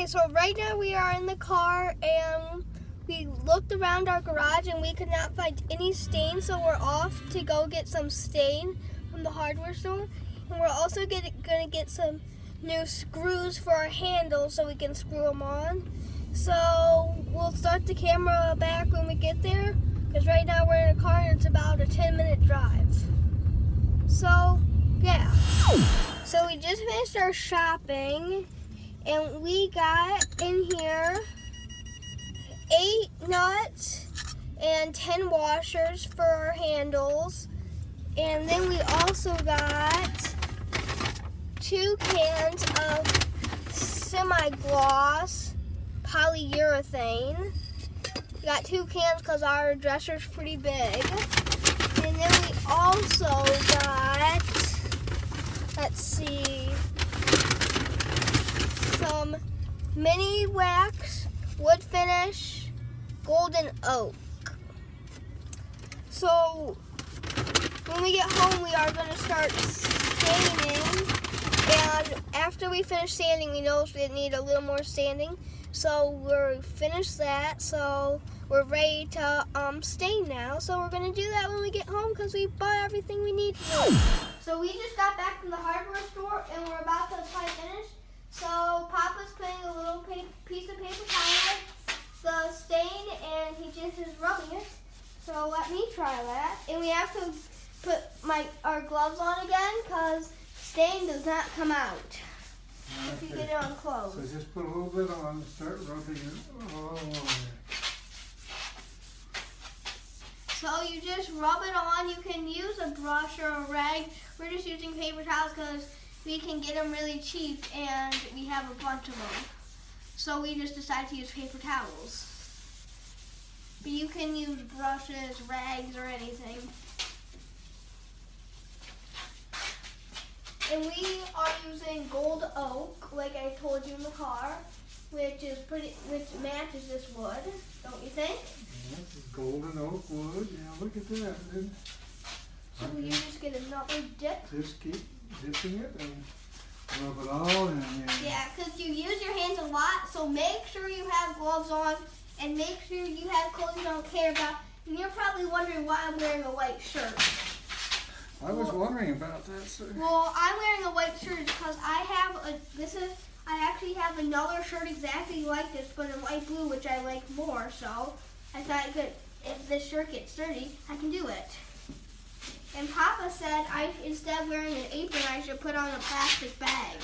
Okay, so right now we are in the car and we looked around our garage and we could not find any stain, so we're off to go get some stain from the hardware store. And we're also gonna get some new screws for our handles so we can screw them on. So we'll start the camera back when we get there, because right now we're in a car and it's about a 10-minute drive. So yeah, so we just finished our shopping and we got in here 8 nuts and 10 washers for our handles. And then we also got 2 cans of semi-gloss polyurethane. We got 2 cans because our dresser's pretty big. And then we also got, let's see, some mini wax, wood finish, golden oak. So when we get home, we are going to start sanding. And after we finish sanding, we noticed we need a little more sanding. So we're finished that. So we're ready to stain now. So we're going to do that when we get home because we bought everything we need to do. So we just got back from the hardware store and we're about to apply finish. So Papa's putting a little piece of paper towel, the stain, and he just is rubbing it. So let me try that. And we have to put our gloves on again because stain does not come out if you get it on clothes. So just put a little bit on and start rubbing it all over. So you just rub it on. You can use a brush or a rag. We're just using paper towels because we can get them really cheap and we have a bunch of them. So we just decided to use paper towels. But you can use brushes, rags, or anything. And we are using gold oak, like I told you in the car, which matches this wood, don't you think? Yeah, this is golden oak wood. Yeah, look at that. So you just get another dip. Just keep dipping it and rub it all in. Yeah, because you use your hands a lot, so make sure you have gloves on and make sure you have clothes you don't care about. And you're probably wondering why I'm wearing a white shirt. I was wondering about that, sir. Well, I'm wearing a white shirt because I actually have another shirt exactly like this, but in light blue, which I like more. So I thought if this shirt gets dirty, I can do it. And Papa said instead of wearing an apron, I should put on a plastic bag.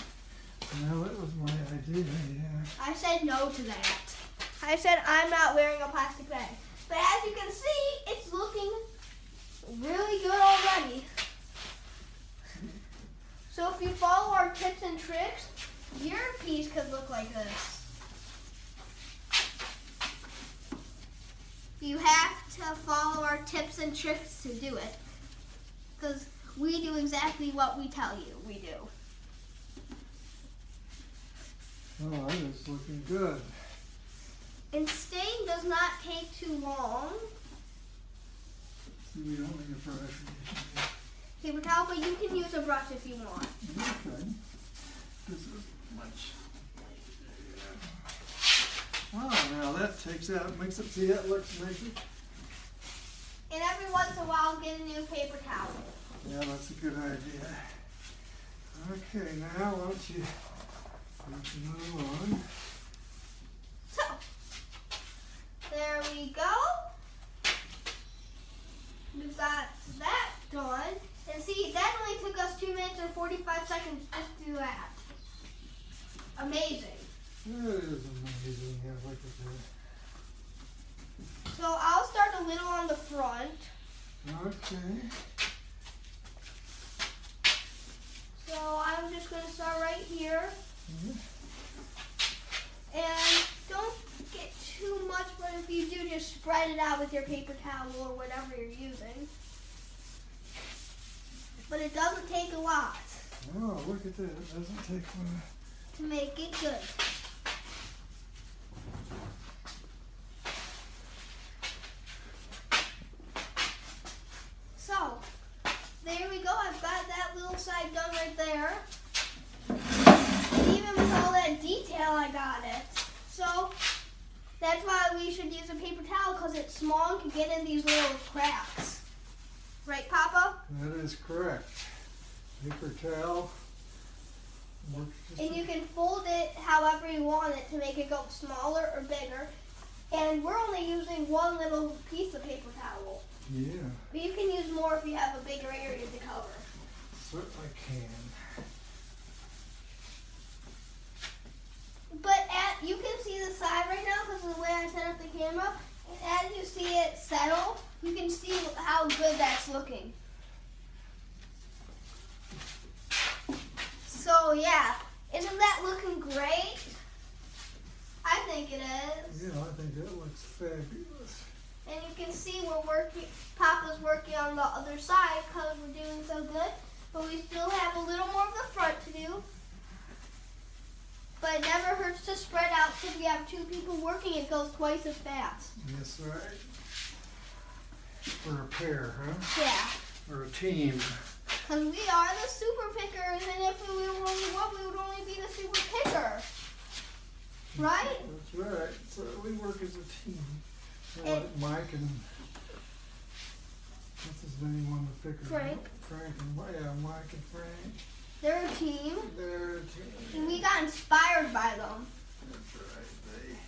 No, that was my idea, yeah. I said no to that. I said I'm not wearing a plastic bag. But as you can see, it's looking really good already. So if you follow our tips and tricks, your piece could look like this. You have to follow our tips and tricks to do it. Because we do exactly what we tell you we do. Oh, that is looking good. And stain does not take too long. We don't need a brush. Paper towel, but you can use a brush if you want. Okay. This is much. Oh, now that takes out, makes it, see, that looks nice. And every once in a while, get a new paper towel. Yeah, that's a good idea. Okay, now why don't you move on? So, there we go. We've got that done. And see, that only took us 2 minutes and 45 seconds just to do that. Amazing. That is amazing. Yeah, look at that. So I'll start a little on the front. Okay. So I'm just going to start right here. Mm-hmm. And don't get too much, but if you do, just spread it out with your paper towel or whatever you're using. But it doesn't take a lot. Oh, look at that. It doesn't take one. To make it good. So, there we go. I've got that little side done right there. And even with all that detail I I got it. So that's why we should use a paper towel, because it's small and can get in these little cracks. Right, Papa? That is correct. Paper towel works just And you can fold it however you want it to make it go smaller or bigger. And we're only using one little piece of paper towel. Yeah, But you can use more if you have a bigger area to cover. certainly can. But you can see the side right now because of the way I set up the camera. And as you see it settle, you can see how good that's looking. So yeah, isn't that looking great? I think it is. Yeah, I think that looks fabulous. And you can see Papa's working on the other side because we're doing so good. But we still have a little more of the front to do. But it never hurts to spread out. If we have two people working, it goes twice as fast. That's right. For a pair, huh? Yeah. Or a team. Because we are the super pickers, and if we were only one, we would only be the super picker. Right? That's right. So we work as a team. And- Like Mike and what's his name on the picker? Frank. Frank and Mike and Frank. They're a team, They're a team. and we got inspired by them. That's right.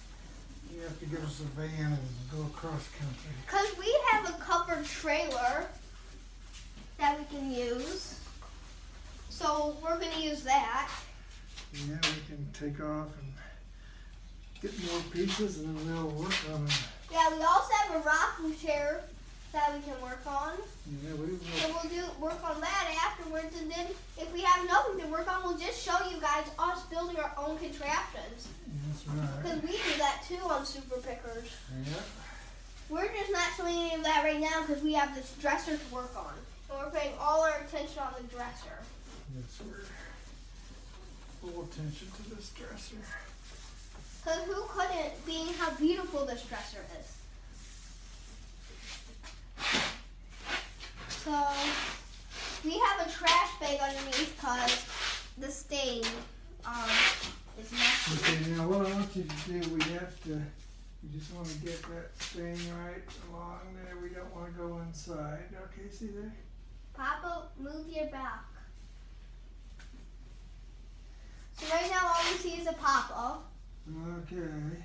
You have to give us a van and go across country. Because we have a covered trailer that we can use. So we're going to use that. Yeah, we can take off and get more pieces and then we'll work on them. Yeah, we also have a rocking chair that we can work on. Yeah, we will. So we'll work on that afterwards, and then if we have nothing to work on, we'll just show you guys us building our own contraptions. That's right. Because we do that too on Super Pickers. Yeah. We're just not showing any of that right now because we have this dresser to work on. And we're paying all our attention on the dresser. Yes, we're full attention to this dresser. Because who couldn't, being how beautiful this dresser is. So, we have a trash bag underneath because the stain is messy. Okay, now what I want you to do, we just want to get that stain right along there. We don't want to go inside. Okay, see there? Papa, move your back. So right now all we see is a Papa. Okay.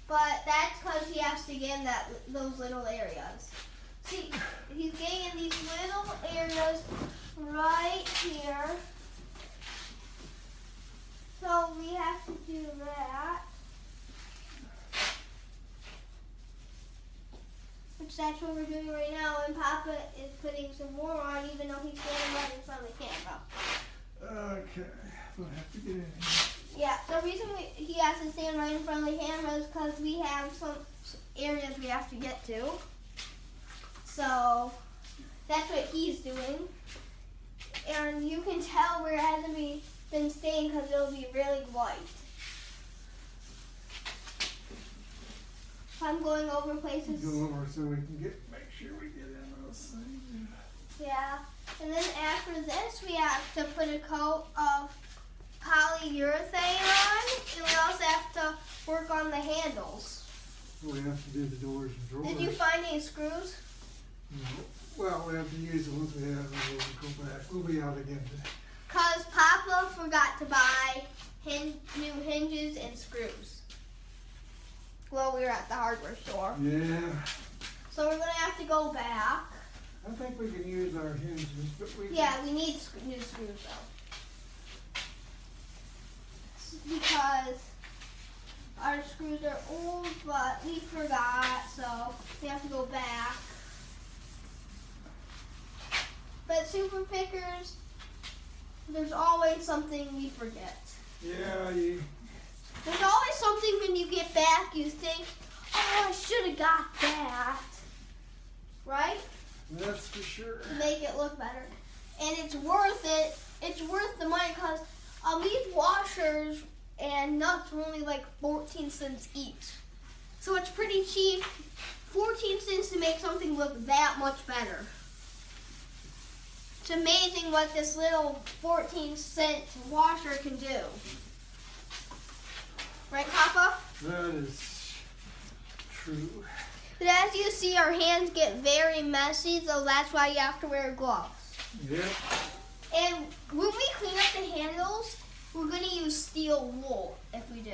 But that's because he has to get in those little areas. See, he's getting in these little areas right here. So we have to do that. Which that's what we're doing right now, and Papa is putting some more on even though he's standing right in front of the camera. Okay. We'll have to get in here. Yeah, the reason he has to stand right in front of the camera is because we have some areas we have to get to. So that's what he's doing. And you can tell where it hasn't been stained because it'll be really white. I'm going over places. Go over so we can make sure we get in those things. Yeah. And then after this, we have to put a coat of polyurethane on, and we also have to work on the handles. We have to do the doors and drawers. Did you find any screws? No. Well, we have to use them once we have them. We'll go back. We'll be out again today. Because Papa forgot to buy new hinges and screws. Well, we were at the hardware store. Yeah. So we're going to have to go back. I think we can use our hinges, but we Yeah, we need new screws though. Because our screws are old, but we forgot, so we have to go back. But Super Pickers, there's always something we forget. Yeah, There's always something when you get back you think, oh, I should have got that. Right? that's for sure. To make it look better. And it's worth it. It's worth the money because these washers and nuts were only like 14 cents each. So it's pretty cheap. 14 cents to make something look that much better. It's amazing what this little 14-cent washer can do. Right, Papa? That is true. But as you see, our hands get very messy, so that's why you have to wear gloves. Yep. And when we clean up the handles, we're going to use steel wool if we do.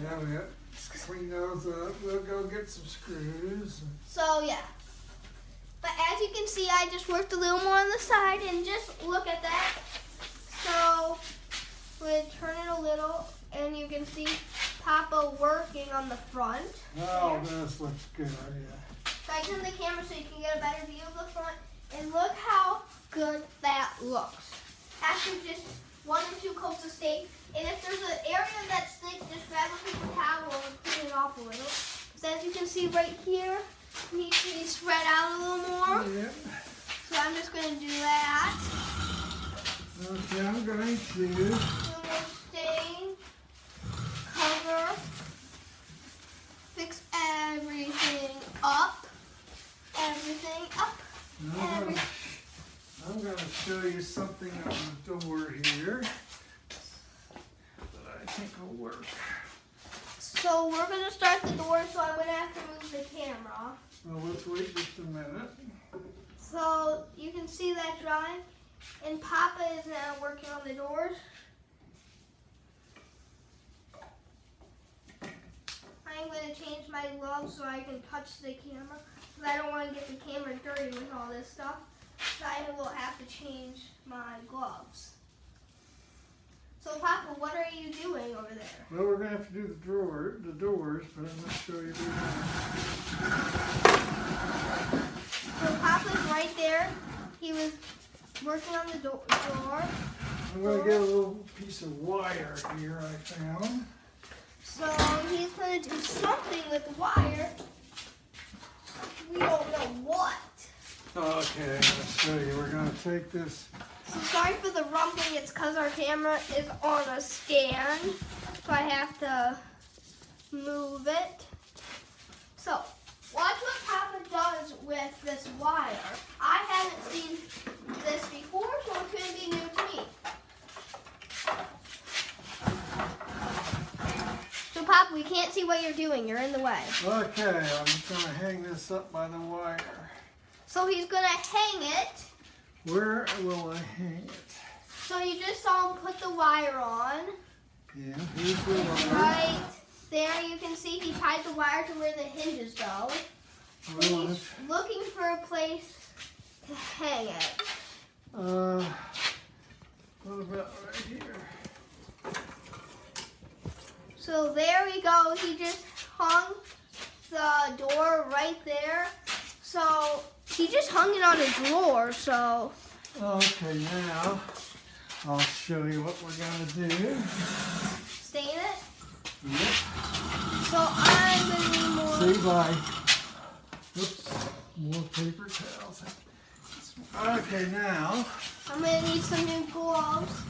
Yeah, we have to clean those up. We'll go get some screws. So, yeah. But as you can see, I just worked a little more on the side, and just look at that. So, we'll turn it a little, and you can see Papa working on the front. Oh, this looks good, yeah. So I turn the camera so you can get a better view of the front, and look how good that looks. After just 1 or 2 coats of stain, and if there's an area that sticks, just grab a paper towel and clean it off a little. So as you can see right here, it needs to be spread out a little more. Yep. So I'm just going to do that. Okay, I'm going to. A little more stain, cover, fix everything up. Everything up. I'm going to show you something on the door here that I think will work. So we're going to start the door, so I'm going to have to move the camera. Well, let's wait just a minute. So you can see that drawing, and Papa is now working on the doors. I'm going to change my gloves so I can touch the camera, because I don't want to get the camera dirty with all this stuff. So I will have to change my gloves. So Papa, what are you doing over there? Well, we're going to have to do the doors, but I'm going to show you So Papa's right there. He was working on the door. I'm going to get a little piece of wire here I found. So he's going to do something with the wire. We don't know what. Okay, I'll show you. We're going to take this. So sorry for the rumbling. It's because our camera is on a stand. So I have to move it. So watch what Papa does with this wire. I haven't seen this before, so it's going to be new to me. So Papa, we can't see what you're doing. You're in the way. Okay, I'm just going to hang this up by the wire. So he's going to hang it. Where will I hang it? So you just saw him put the wire on. Yeah, here's the wire. Right there you can see he tied the wire to where the hinges go. And he's looking for a place to hang it. What about right here? So there we go. He just hung the door right there. So he just hung it on a drawer. So Okay, now I'll show you what we're going to do. stain it. Yep. So I'm going to need more. See, bye. Oops, more paper towels. Okay, now. I'm going to need some new gloves.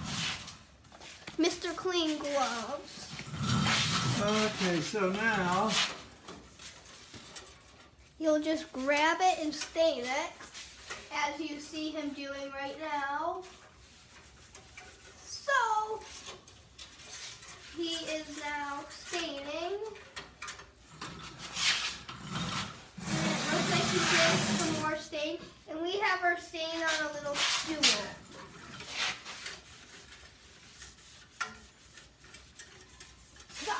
Mr. Clean gloves. Okay, so now. You'll just grab it and stain it, as you see him doing right now. So, he is now staining. And it looks like he did some more stain. And we have our stain on a little stool. So,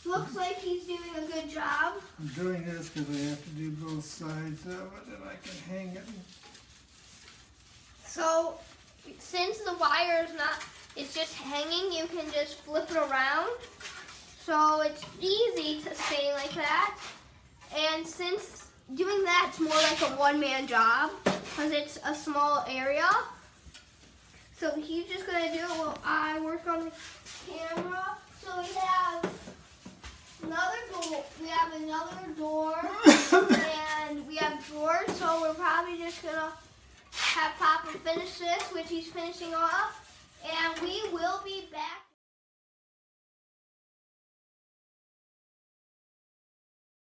looks like he's doing a good job. I'm doing this because I have to do both sides of it and I can hang it. So, since the wire is not, it's just hanging, you can just flip it around. So it's easy to stay like that. And since doing that's more like a one-man job, because it's a small area. So he's just gonna do it while I work on the camera. So we have another door, and we have drawers. So we're probably just gonna have Papa finish this, which he's finishing off, and we will be back.